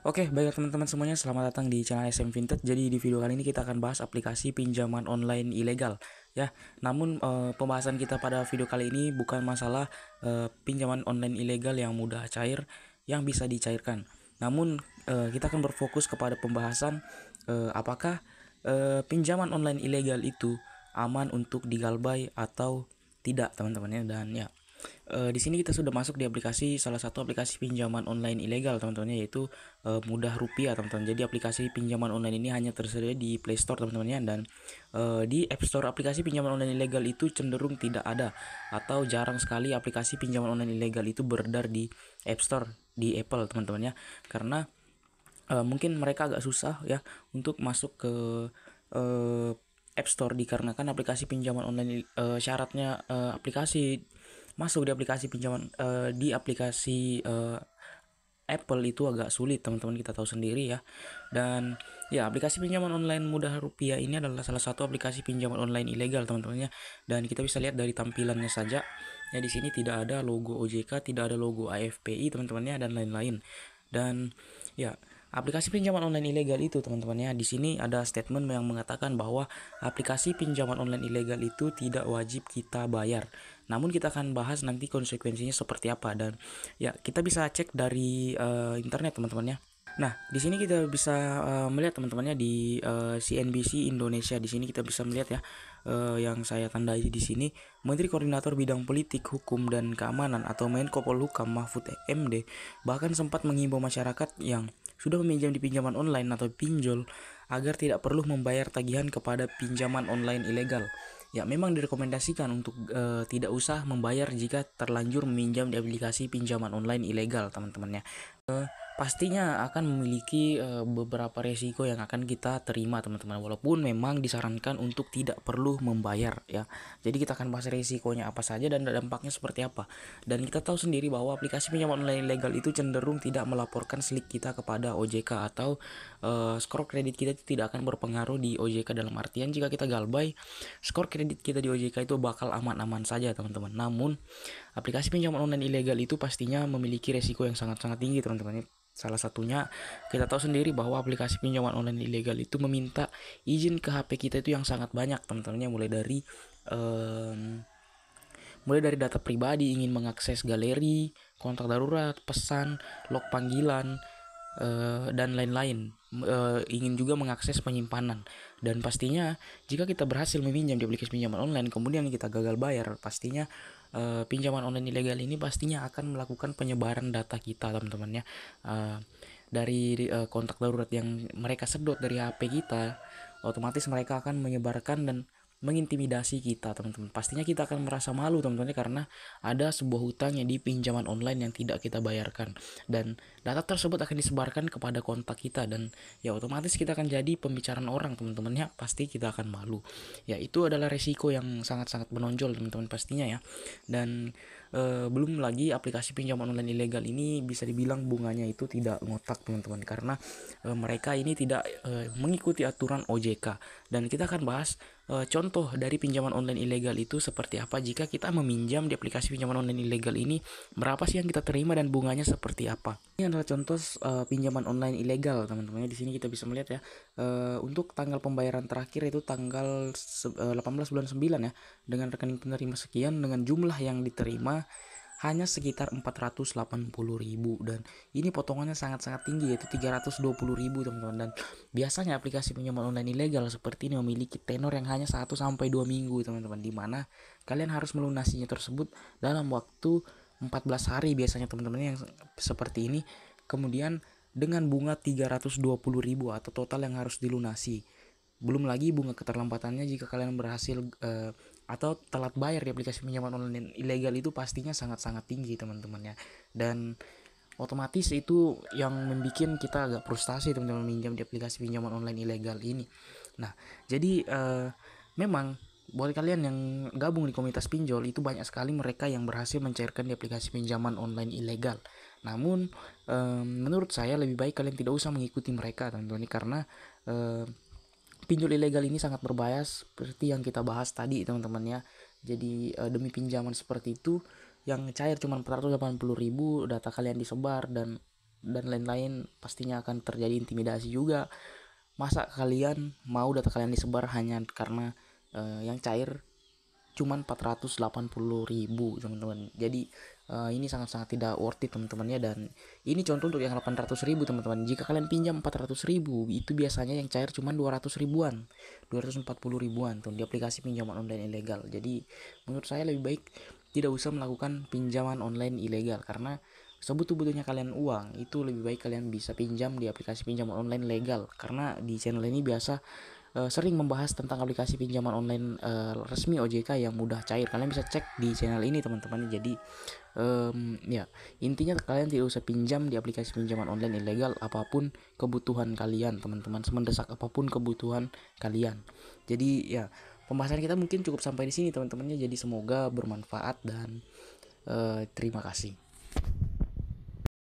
Oke, baik teman-teman semuanya, selamat datang di channel SM Vintage. Jadi di video kali ini kita akan bahas aplikasi pinjaman online ilegal, ya. Namun pembahasan kita pada video kali ini bukan masalah pinjaman online ilegal yang mudah cair, yang bisa dicairkan. Namun kita akan berfokus kepada pembahasan apakah pinjaman online ilegal itu aman untuk digalbay atau tidak, teman-teman ya. Dan ya, di sini kita sudah masuk di aplikasi, salah satu aplikasi pinjaman online ilegal teman-teman, yaitu Mudah Rupiah teman-teman. Jadi aplikasi pinjaman online ini hanya tersedia di Play Store teman-teman ya, dan di App Store aplikasi pinjaman online ilegal itu cenderung tidak ada, atau jarang sekali aplikasi pinjaman online ilegal itu beredar di App Store di Apple teman-teman ya, karena mungkin mereka agak susah ya untuk masuk ke uh, App Store, dikarenakan aplikasi pinjaman online syaratnya aplikasi masuk di aplikasi pinjaman di aplikasi Apple itu agak sulit teman-teman, kita tahu sendiri ya. Dan ya, aplikasi pinjaman online Mudah Rupiah ini adalah salah satu aplikasi pinjaman online ilegal teman-teman ya. Dan kita bisa lihat dari tampilannya saja ya, di sini tidak ada logo OJK, tidak ada logo AFPI teman-teman ya, dan lain-lain. Dan ya, aplikasi pinjaman online ilegal itu teman-teman ya, di sini ada statement yang mengatakan bahwa aplikasi pinjaman online ilegal itu tidak wajib kita bayar. Namun kita akan bahas nanti konsekuensinya seperti apa, dan ya, kita bisa cek dari internet teman-teman ya. Nah, di sini kita bisa melihat teman-temannya di CNBC Indonesia. Di sini kita bisa melihat ya, yang saya tandai di sini, Menteri Koordinator Bidang Politik, Hukum dan Keamanan atau Menko Polhukam Mahfud MD bahkan sempat menghimbau masyarakat yang sudah meminjam di pinjaman online atau pinjol agar tidak perlu membayar tagihan kepada pinjaman online ilegal. Ya, memang direkomendasikan untuk tidak usah membayar jika terlanjur meminjam di aplikasi pinjaman online ilegal, teman-temannya. Pastinya akan memiliki beberapa resiko yang akan kita terima, teman-teman, walaupun memang disarankan untuk tidak perlu membayar ya. Jadi kita akan bahas resikonya apa saja dan dampaknya seperti apa. Dan kita tahu sendiri bahwa aplikasi pinjaman online ilegal itu cenderung tidak melaporkan slik kita kepada OJK, atau skor kredit kita itu tidak akan berpengaruh di OJK, dalam artian jika kita galbay, skor kredit kita di OJK itu bakal aman-aman saja, teman-teman. Namun aplikasi pinjaman online ilegal itu pastinya memiliki resiko yang sangat-sangat tinggi, teman-teman. Salah satunya, kita tahu sendiri bahwa aplikasi pinjaman online ilegal itu meminta izin ke HP kita itu yang sangat banyak, teman-teman. Um, mulai dari data pribadi, ingin mengakses galeri, kontak darurat, pesan, log panggilan, dan lain-lain. Ingin juga mengakses penyimpanan. Dan pastinya jika kita berhasil meminjam di aplikasi pinjaman online kemudian kita gagal bayar, pastinya pinjaman online ilegal ini pastinya akan melakukan penyebaran data kita, teman-teman ya. Dari kontak darurat yang mereka sedot dari HP kita, otomatis mereka akan menyebarkan dan mengintimidasi kita, teman-teman. Pastinya kita akan merasa malu, teman-teman, karena ada sebuah hutang yang di pinjaman online yang tidak kita bayarkan, dan data tersebut akan disebarkan kepada kontak kita, dan ya otomatis kita akan jadi pembicaraan orang, teman-teman ya. Pasti kita akan malu. Ya, itu adalah resiko yang sangat-sangat menonjol, teman-teman, pastinya ya. Dan belum lagi aplikasi pinjaman online ilegal ini bisa dibilang bunganya itu tidak ngotak, teman-teman, karena mereka ini tidak mengikuti aturan OJK. Dan kita akan bahas contoh dari pinjaman online ilegal itu seperti apa. Jika kita meminjam di aplikasi pinjaman online ilegal ini, berapa sih yang kita terima dan bunganya seperti apa? Ini adalah contoh pinjaman online ilegal, teman-teman. Di sini kita bisa melihat ya, untuk tanggal pembayaran terakhir itu tanggal 18 bulan 9 ya, dengan rekening penerima sekian, dengan jumlah yang diterima hanya sekitar 480.000, dan ini potongannya sangat-sangat tinggi, yaitu 320.000, teman-teman. Dan biasanya aplikasi pinjaman online ilegal seperti ini memiliki tenor yang hanya 1 sampai 2 minggu, teman-teman, di mana kalian harus melunasinya tersebut dalam waktu 14 hari biasanya, teman-teman, yang seperti ini. Kemudian dengan bunga 320.000 atau total yang harus dilunasi. Belum lagi bunga keterlambatannya jika kalian berhasil atau telat bayar di aplikasi pinjaman online ilegal itu pastinya sangat-sangat tinggi, teman-teman ya. Dan otomatis itu yang membuat kita agak frustasi, teman-teman, minjam di aplikasi pinjaman online ilegal ini. Nah, jadi memang buat kalian yang gabung di komunitas pinjol itu banyak sekali mereka yang berhasil mencairkan di aplikasi pinjaman online ilegal. Namun menurut saya lebih baik kalian tidak usah mengikuti mereka, teman-teman, karena pinjol ilegal ini sangat berbahaya seperti yang kita bahas tadi, teman-teman ya. Jadi demi pinjaman seperti itu yang cair cuma 480.000, data kalian disebar, dan dan lain-lain, pastinya akan terjadi intimidasi juga. Masa kalian mau data kalian disebar hanya karena yang cair cuman 480.000 teman-teman. Jadi ini sangat-sangat tidak worth it teman-teman ya. Dan ini contoh untuk yang 800.000 teman-teman. Jika kalian pinjam 400.000, itu biasanya yang cair cuman 200 ribuan, 240 ribuan tuh di aplikasi pinjaman online ilegal. Jadi menurut saya lebih baik tidak usah melakukan pinjaman online ilegal, karena sebutuh-butuhnya kalian uang, itu lebih baik kalian bisa pinjam di aplikasi pinjaman online legal. Karena di channel ini biasa sering membahas tentang aplikasi pinjaman online resmi OJK yang mudah cair. Kalian bisa cek di channel ini teman-teman. Jadi ya intinya kalian tidak usah pinjam di aplikasi pinjaman online ilegal apapun kebutuhan kalian teman-teman, semendesak apapun kebutuhan kalian. Jadi ya pembahasan kita mungkin cukup sampai di sini teman-temannya. Jadi semoga bermanfaat dan terima kasih.